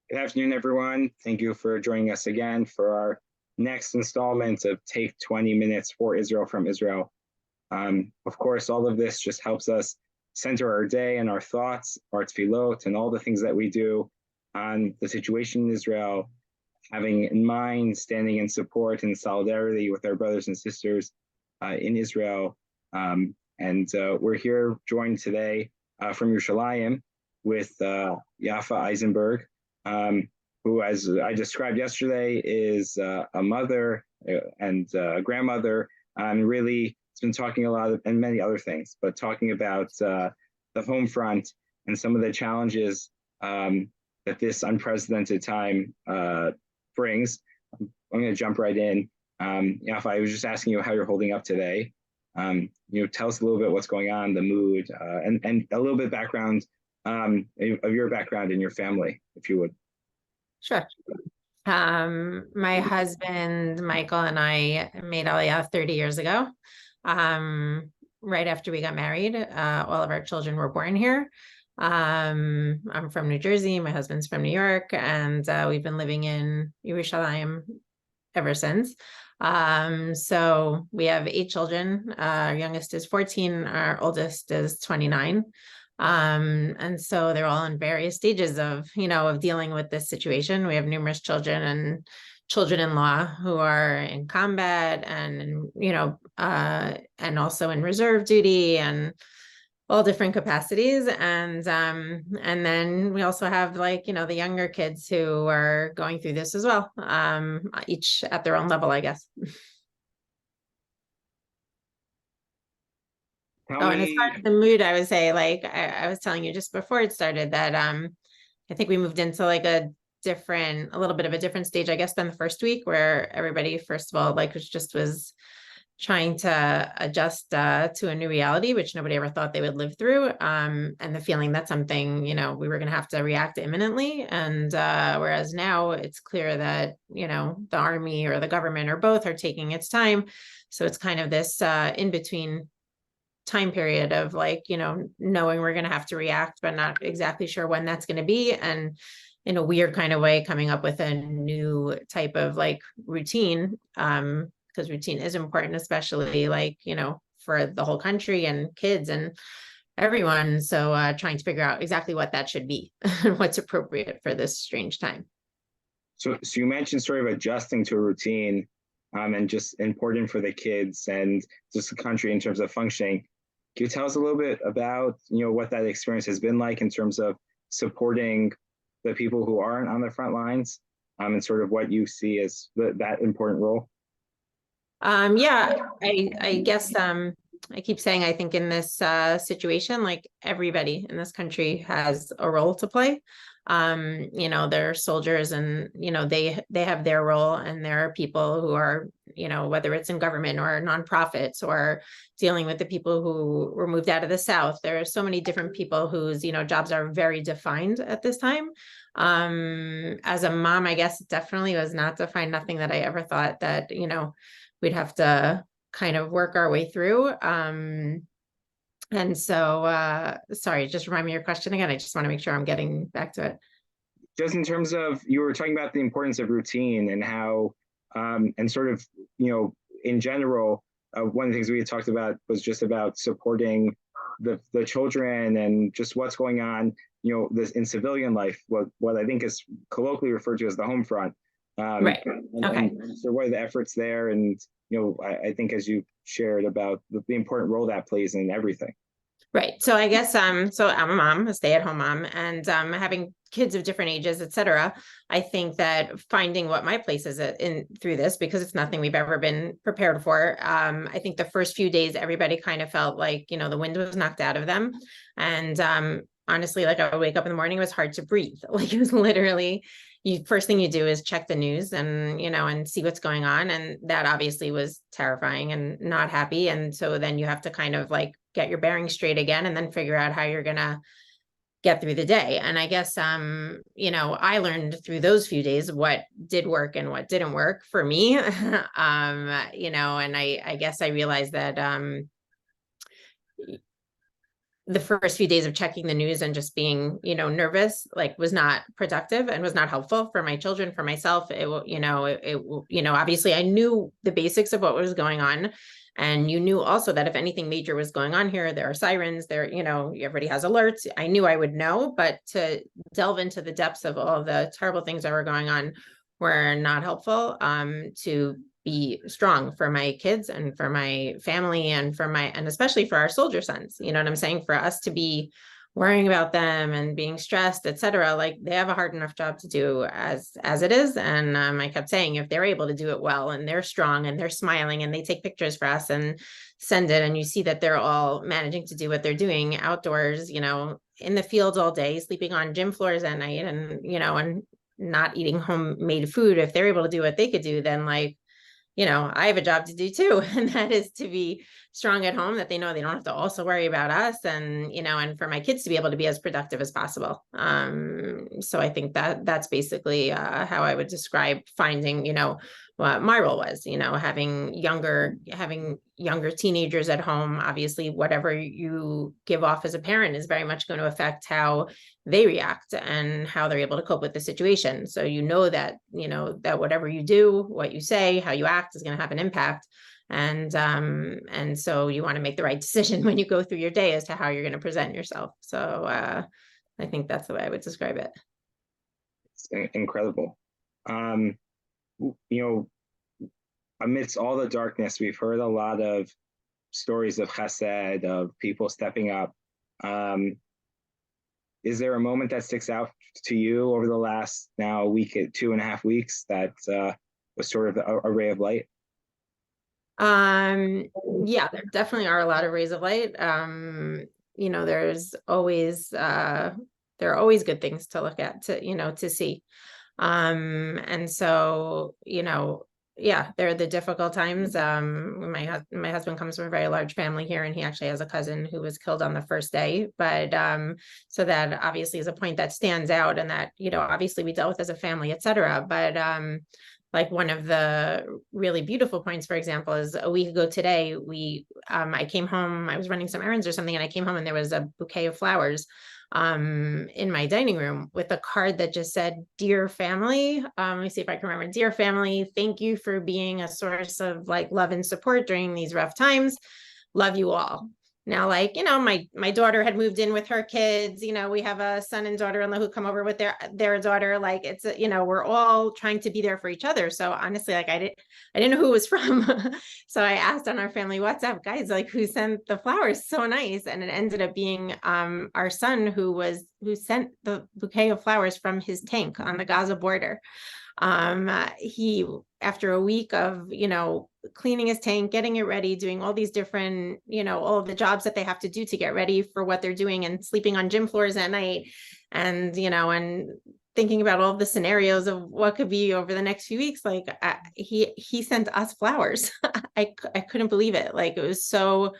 Good afternoon, everyone. Thank you for joining us again for our next installment of Take 20 Minutes for Israel from Israel. Of course, all of this just helps us center our day and our thoughts, our tefillot, and all the things that we do on the situation in Israel, having in mind standing in support and solidarity with our brothers and sisters in Israel. We're here joined today from Yerushalayim with Yaffa Eisenberg, who, as I described yesterday, is a mother and a grandmother, and really has been talking a lot and many other things, but talking about the home front and some of the challenges that this unprecedented time brings. I'm going to jump right in. Yaffa, I was just asking you how you're holding up today. Tell us a little bit what's going on, the mood, and a little bit background of your background and your family, if you would. Sure. My husband, Michael, and I made Aliyah 30 years ago. Right after we got married, all of our children were born here. I'm from New Jersey. My husband's from New York, and we've been living in Yerushalayim ever since. So we have 8 children. Our youngest is 14. Our oldest is 29. And so they're all in various stages of dealing with this situation. We have numerous children and children-in-law who are in combat and, and also in reserve duty and all different capacities. And then we also have the younger kids who are going through this as well, each at their own level, I guess. And as far as the mood, I would say, I was telling you just before it started that I think we moved into a little bit of a different stage, I guess, than the first week, where everybody, first of all, was trying to adjust to a new reality, which nobody ever thought they would live through. And the feeling that something, we were going to have to react imminently. And whereas now it's clear that, the army or the government or both are taking its time. So it's kind of this in between time period of knowing we're going to have to react, but not exactly sure when that's going to be. And in a weird kind of way, coming up with a new type of routine, because routine is important, especially for the whole country and kids and everyone. So trying to figure out exactly what that should be and what's appropriate for this strange time. So you mentioned sort of adjusting to a routine, and just important for the kids and just the country in terms of functioning. Can you tell us a little bit about, what that experience has been like in terms of supporting the people who aren't on the front lines, and sort of what you see as that important role? Yeah, I guess I keep saying, I think in this situation, everybody in this country has a role to play. They're soldiers and, they have their role, and there are people who are, whether it's in government or nonprofits or dealing with the people who were moved out of the South. There are so many different people whose, jobs are very defined at this time. As a mom, I guess it definitely was not defined, nothing that I ever thought that, we'd have to kind of work our way through. And so, sorry, just remind me your question again. I just want to make sure I'm getting back to it. Just in terms of, you were talking about the importance of routine and how, and sort of, in general, one of the things we had talked about was just about supporting the children and just what's going on, this in civilian life, what I think is colloquially referred to as the home front. Right. Okay. So what are the efforts there? And, I think as you shared about the important role that plays in everything. Right. So I guess, so I'm a mom, a stay-at-home mom, and having kids of different ages, et cetera. I think that finding what my place is in through this, because it's nothing we've ever been prepared for. I think the first few days, everybody kind of felt like, the wind was knocked out of them. And honestly, I would wake up in the morning, it was hard to breathe. It was literally, first thing you do is check the news and, and see what's going on. And that obviously was terrifying and not happy. And so then you have to kind of get your bearings straight again, and then figure out how you're going to get through the day. And I guess, I learned through those few days what did work and what didn't work for me. And I guess I realized that, the first few days of checking the news and just being, nervous, like was not productive and was not helpful for my children, for myself. Obviously I knew the basics of what was going on. And you knew also that if anything major was going on here, there are sirens there, everybody has alerts. I knew I would know, but to delve into the depths of all the terrible things that were going on were not helpful, to be strong for my kids and for my family and and especially for our soldier sons. You know what I'm saying? For us to be worrying about them and being stressed, etc. Like they have a hard enough job to do as it is. And I kept saying, if they're able to do it well and they're strong and they're smiling and they take pictures for us and send it, and you see that they're all managing to do what they're doing outdoors, in the fields all day, sleeping on gym floors at night, and and not eating homemade food, if they're able to do what they could do, then like, I have a job to do too, and that is to be strong at home, that they know they don't have to also worry about us, and and for my kids to be able to be as productive as possible. So I think that that's basically how I would describe finding, what my role was, having younger teenagers at home. Obviously, whatever you give off as a parent is very much going to affect how they react and how they're able to cope with the situation. So that that whatever you do, what you say, how you act is going to have an impact. And so you want to make the right decision when you go through your day as to how you're going to present yourself. So I think that's the way I would describe it. It's incredible. Amidst all the darkness, we've heard a lot of stories of chesed, of people stepping up. Is there a moment that sticks out to you over the last now week, 2.5 weeks, that was sort of a ray of light? Yeah, there definitely are a lot of rays of light. There's always there are always good things to look at, to see. And so, yeah, there are the difficult times. My husband comes from a very large family here, and he actually has a cousin who was killed on the first day. But so that obviously is a point that stands out, and that, obviously we dealt with as a family, etc. But like one of the really beautiful points, for example, is a week ago today, I came home, I was running some errands or something, and I came home and there was a bouquet of flowers in my dining room with a card that just said, "Dear family." Let me see if I can remember. "Dear family, thank you for being a source of like love and support during these rough times. Love you all." Now, like, my daughter had moved in with her kids. We have a son and daughter-in-law who come over with their daughter. Like, it's, we're all trying to be there for each other. So honestly, like, I didn't know who it was from. So I asked on our family WhatsApp, guys, like, who sent the flowers? So nice. And it ended up being our son who sent the bouquet of flowers from his tank on the Gaza border. He, after a week of, cleaning his tank, getting it ready, doing all these different, all of the jobs that they have to do to get ready for what they're doing, and sleeping on gym floors at night, and, and thinking about all the scenarios of what could be over the next few weeks. Like he sent us flowers. I couldn't believe it. Like, it was so,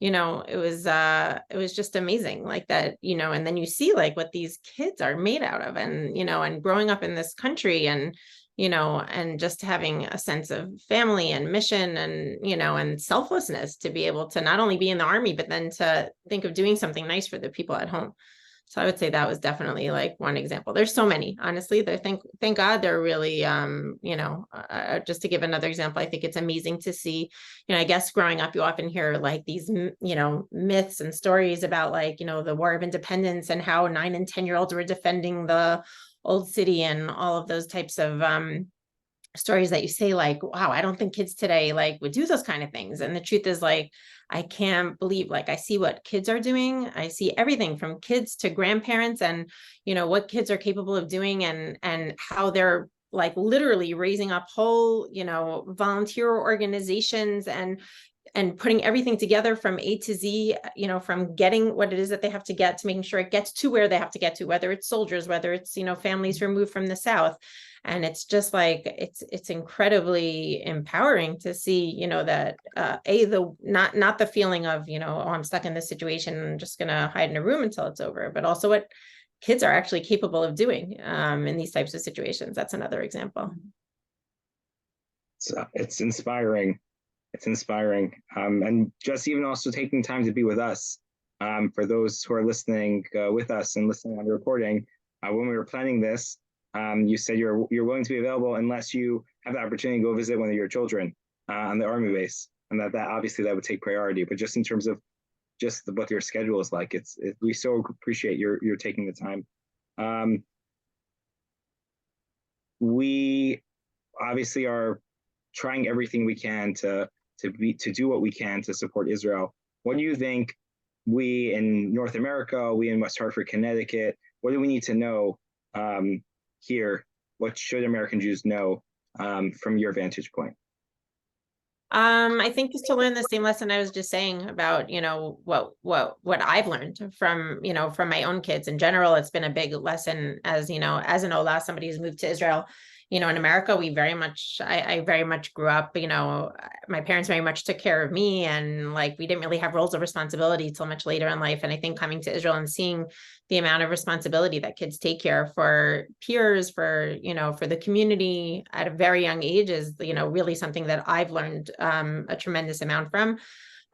it was just amazing, like that, and then you see like what these kids are made out of, and, and growing up in this country, and, and just having a sense of family and mission, and, and selflessness, to be able to not only be in the army, but then to think of doing something nice for the people at home. So I would say that was definitely like one example. There's so many, honestly. Thank God they're really, just to give another example, I think it's amazing to see, I guess growing up, you often hear like these, myths and stories about like, the War of Independence, and how 9 and 10-year-olds were defending the old city, and all of those types of stories that you say like, wow, I don't think kids today like would do those kind of things. And the truth is, like, I can't believe, like, I see what kids are doing. I see everything from kids to grandparents, and, what kids are capable of doing, and how they're like literally raising up whole, volunteer organizations, and putting everything together from A to Z, from getting what it is that they have to get, to making sure it gets to where they have to get to, whether it's soldiers, whether it's, families removed from the South. And it's just like, it's incredibly empowering to see, that not the feeling of, oh, I'm stuck in this situation, I'm just going to hide in a room until it's over, but also what kids are actually capable of doing in these types of situations. That's another example. So it's inspiring. It's inspiring. And just even also taking time to be with us. For those who are listening with us and listening on the recording, when we were planning this, you said you're willing to be available unless you have the opportunity to go visit one of your children on the Army base, and that obviously that would take priority. But just in terms of just what your schedule is like, we so appreciate your taking the time. We obviously are trying everything we can to do what we can to support Israel. What do you think we in North America, we in West Hartford, Connecticut, what do we need to know here? What should American Jews know from your vantage point? I think just to learn the same lesson I was just saying about, what I've learned from, from my own kids in general. It's been a big lesson as, as an Ola, somebody who's moved to Israel. In America, I very much grew up, my parents very much took care of me, and like, we didn't really have roles of responsibility till much later in life. And I think coming to Israel and seeing the amount of responsibility that kids take here for peers, for the community at a very young age is, really something that I've learned a tremendous amount from.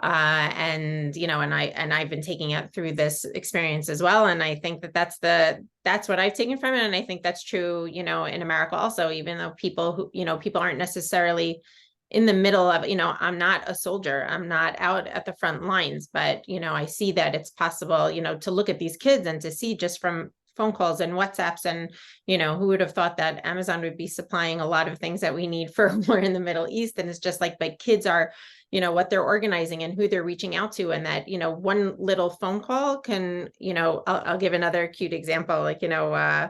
And I've been taking it through this experience as well. And I think that's what I've taken from it. And I think that's true, in America also, even though people aren't necessarily in the middle of, I'm not a soldier, I'm not out at the front lines, but, I see that it's possible, to look at these kids and to see just from phone calls and WhatsApps, and, who would have thought that Amazon would be supplying a lot of things that we need for war in the Middle East. And it's just like, but kids are, what they're organizing and who they're reaching out to. And that, one little phone call can, I'll give another cute example, like, because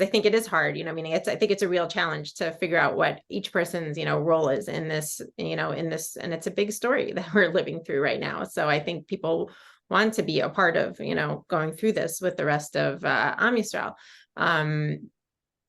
I think it is hard, meaning I think it's a real challenge to figure out what each person's, role is in this, and it's a big story that we're living through right now. So I think people want to be a part of, going through this with the rest of Am Yisrael.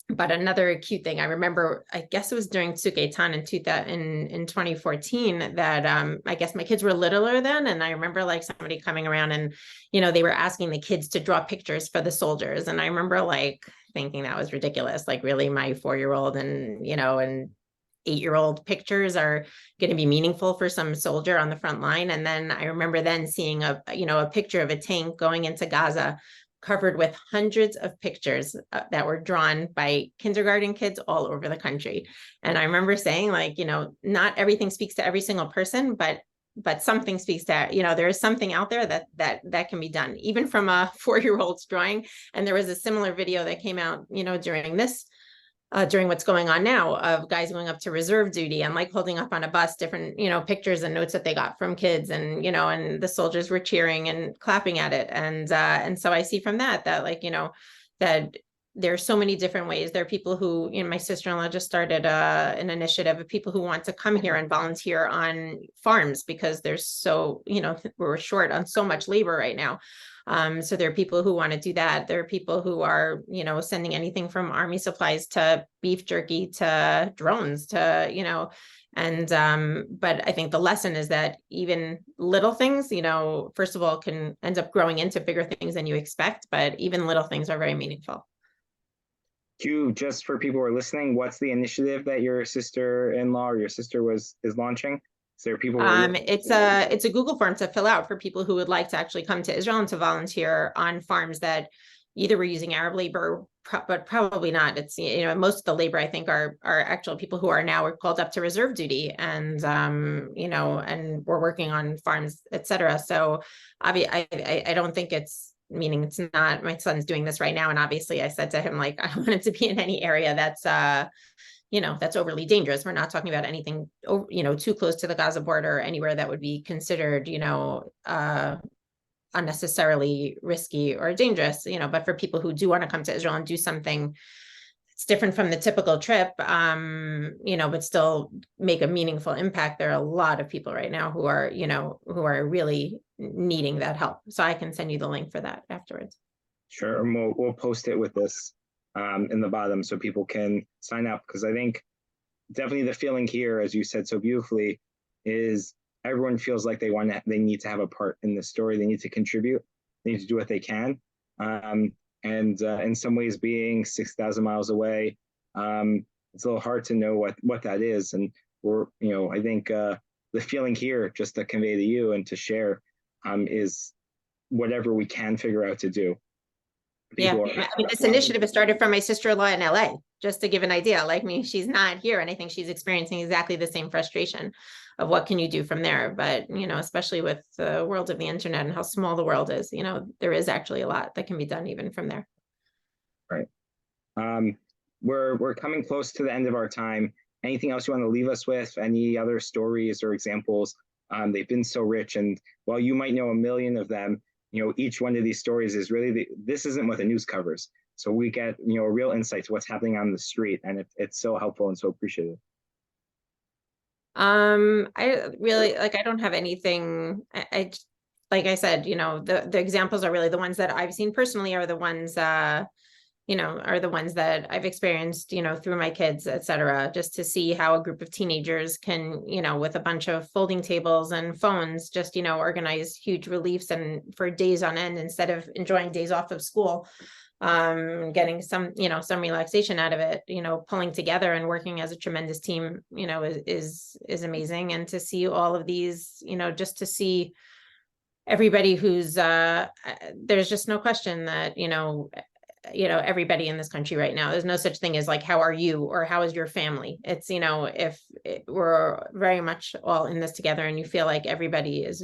But another cute thing, I remember, I guess it was during Tzuk Eitan in 2014 that I guess my kids were littler then. And I remember like somebody coming around and, they were asking the kids to draw pictures for the soldiers. And I remember like thinking that was ridiculous. Like really my 4-year-old and 8-year-old pictures are going to be meaningful for some soldier on the front line. And then I remember then seeing a picture of a tank going into Gaza, covered with hundreds of pictures that were drawn by kindergarten kids all over the country. And I remember saying like, not everything speaks to every single person, but something speaks to, there is something out there that can be done, even from a 4-year-old's drawing. And there was a similar video that came out, during what's going on now of guys going up to reserve duty and like holding up on a bus different, pictures and notes that they got from kids, and, and the soldiers were cheering and clapping at it. And so I see from that like, that there's so many different ways. There are people who, my sister-in-law just started an initiative of people who want to come here and volunteer on farms because there's so, we're short on so much labor right now. So there are people who want to do that. There are people who are, sending anything from army supplies to beef jerky to drones to, but I think the lesson is that even little things, first of all, can end up growing into bigger things than you expect, but even little things are very meaningful. Just for people who are listening, what's the initiative that your sister-in-law or your sister is launching? Is there people? It's a Google form to fill out for people who would like to actually come to Israel and to volunteer on farms that either we're using Arab labor, but probably not. It's, most of the labor I think are actual people who are now called up to reserve duty, and and we're working on farms, etc. So I don't think it's, meaning it's not, my son's doing this right now, and obviously I said to him like, I want him to be in any area that's that's overly dangerous. We're not talking about anything, too close to the Gaza border or anywhere that would be considered, unnecessarily risky or dangerous, but for people who do want to come to Israel and do something that's different from the typical trip, but still make a meaningful impact. There are a lot of people right now who are, who are really needing that help. So I can send you the link for that afterwards. Sure. And we'll post it with this in the bottom so people can sign up, because I think definitely the feeling here, as you said so beautifully, is everyone feels like they need to have a part in the story. They need to contribute. They need to do what they can. And in some ways, being 6,000 miles away, it's a little hard to know what that is. And I think the feeling here, just to convey to you and to share, is whatever we can figure out to do. Yeah, People I mean, this initiative has started from my sister-in-law in LA, just to give an idea. Like me, she's not here, and I think she's experiencing exactly the same frustration of what can you do from there. But, especially with the world of the internet and how small the world is, there is actually a lot that can be done even from there. right. We're coming close to the end of our time. Anything else you want to leave us with? Any other stories or examples? They've been so rich, and while you might know a million of them, each one of these stories is really this isn't what the news covers. So we get a real insight to what's happening on the street, and it's so helpful and so appreciated. I really I don't have anything. Like I said, the examples are really the ones that I've seen personally are the ones are the ones that I've experienced, through my kids, et cetera, just to see how a group of teenagers can, with a bunch of folding tables and phones, just, organize huge reliefs and for days on end, instead of enjoying days off of school, getting some relaxation out of it, pulling together and working as a tremendous team, is amazing. And to see all of these, just to see everybody who's there's just no question that, everybody in this country right now, there's no such thing as like, how are you, or how is your family? It's, if we're very much all in this together, and you feel like everybody is,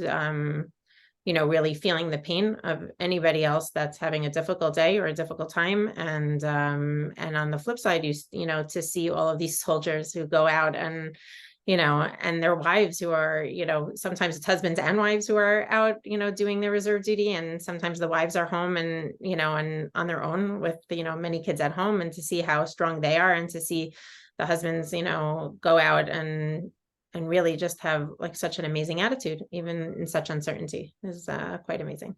really feeling the pain of anybody else that's having a difficult day or a difficult time. And on the flip side, to see all of these soldiers who go out and, and their wives who are, sometimes it's husbands and wives who are out, doing their reserve duty. And sometimes the wives are home and, and on their own with, many kids at home, and to see how strong they are, and to see the husbands, go out and really just have like such an amazing attitude, even in such uncertainty, is quite amazing.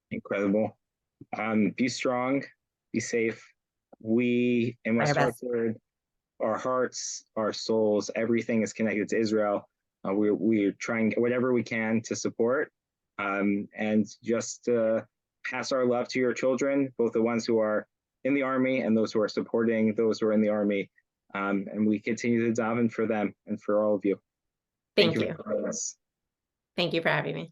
Incredible. Be strong, be safe. We in West Hartford, our hearts, our souls, everything is connected to Israel. We're trying whatever we can to support, and just pass our love to your children, both the ones who are in the Army and those who are supporting those who are in the Army. And we continue to daven for them and for all of you. Thank you. For us. Thank you for having me.